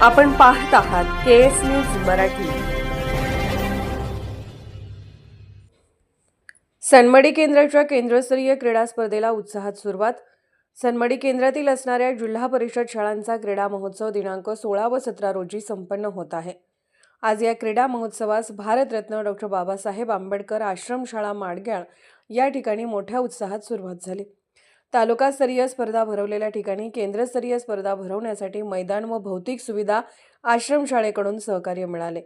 आपण पाहत आहात केएस न्यूज मराठी। सनमडी केंद्राच्या केंद्रस्तरीय क्रीडा स्पर्धेला उत्साहात सुरुवात। सनमडी केंद्रातील असणाऱ्या जिल्हा परिषद शाळांचा क्रीडा महोत्सव दिनांक 16 व 17 रोजी संपन्न होत आहे। आज या क्रीडा महोत्सवास भारतरत्न डॉ. बाबासाहेब आंबेडकर आश्रमशाळा माडग्याळ या ठिकाणी मोठ्या उत्साहात सुरुवात झाली। तालुकास्तरीय स्पर्धा भरवलेल्या ठिकाणी केंद्रस्तरीय स्पर्धा भरवण्यासाठी मैदान व भौतिक सुविधा आश्रमशाळेकडून सहकार्य मिळाले।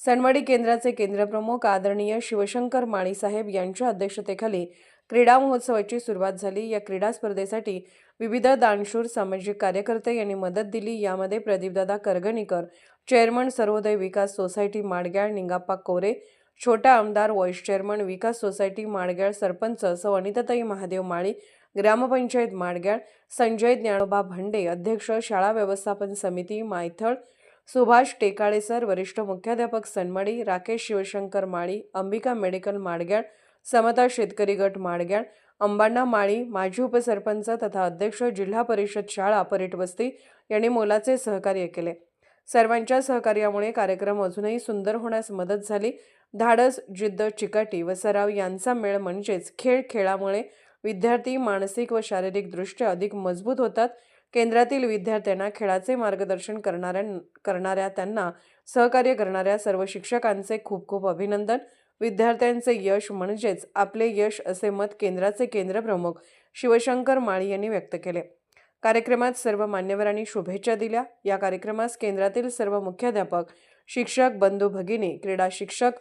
सनमडी केंद्राचे केंद्रप्रमुख आदरणीय शिवशंकर माळी साहेब यांच्या अध्यक्षतेखाली क्रीडा महोत्सवाची सुरुवात झाली। या क्रीडा स्पर्धेसाठी विविध दानशूर सामाजिक कार्यकर्ते यांनी मदत दिली। यामध्ये प्रदीपदादा करगणीकर, चेअरमन सर्वोदय विकास सोसायटी माडग्याळ निंगाप्पा कोरे, छोटा आमदार व्हाईस चेअरमन विकास सोसायटी माडग्याळ, सरपंच सौ अनिताताई महादेव माळी, ग्रामपंचायत माडग्याळ, संजय ज्ञानोबा भंडे, अध्यक्ष शाळा व्यवस्थापन समिती मायथळ, सुभाष टेकाळे सर, वरिष्ठ मुख्याध्यापक सनमडी, राकेश शिवशंकर माळी, अंबिका मेडिकल माडग्याळ, समता शेतकरी गट माडग्याळ, अंबाण्णा माळी, माजी उपसरपंच तथा अध्यक्ष जिल्हा परिषद शाळा परीटवस्ती यांनी मोलाचे सहकार्य केले। सर्वांच्या सहकार्यामुळे कार्यक्रम अजूनही सुंदर होण्यास मदत झाली। धाडस, जिद्द, चिकाटी व सराव यांचा मेळ म्हणजेच खेळ खेळामुळे विद्यार्थी मानसिक व शारीरिक दृष्ट्या अधिक मजबूत होतात। केंद्रातील विद्यार्थ्यांना खेळाचे मार्गदर्शन करणाऱ्या त्यांना सहकार्य करणाऱ्या सर्व शिक्षकांचे खूप खूप अभिनंदन। विद्यार्थ्यांचे यश म्हणजेच आपले यश असे मत केंद्राचे केंद्रप्रमुख शिवशंकर माळी यांनी व्यक्त केले। कार्यक्रमात सर्व मान्यवरांनी शुभेच्छा दिल्या। या कार्यक्रमास केंद्रातील सर्व मुख्याध्यापक, शिक्षक, बंधू भगिनी, क्रीडा शिक्षक,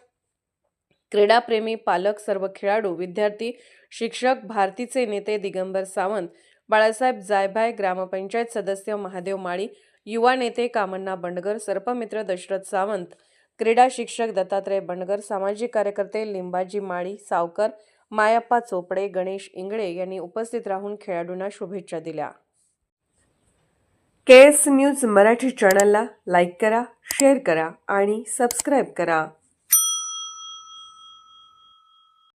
क्रीडाप्रेमी, पालक, सर्व खेळाडू, विद्यार्थी, शिक्षक, भारतीचे नेते दिगंबर सावंत, बाळासाहेब जायभाय, ग्रामपंचायत सदस्य महादेव माळी, युवा नेते कामण्णा बंडगर, सर्पमित्र दशरथ सावंत, क्रीडा शिक्षक दत्तात्रय बंडगर, सामाजिक कार्यकर्ते लिंबाजी माळी, सावकर, मायाप्पा चोपडे, गणेश इंगळे यांनी उपस्थित राहून खेळाडूंना शुभेच्छा दिल्या। केएस न्यूज मराठी चॅनलला लाईक करा, शेअर करा आणि सबस्क्राईब करा।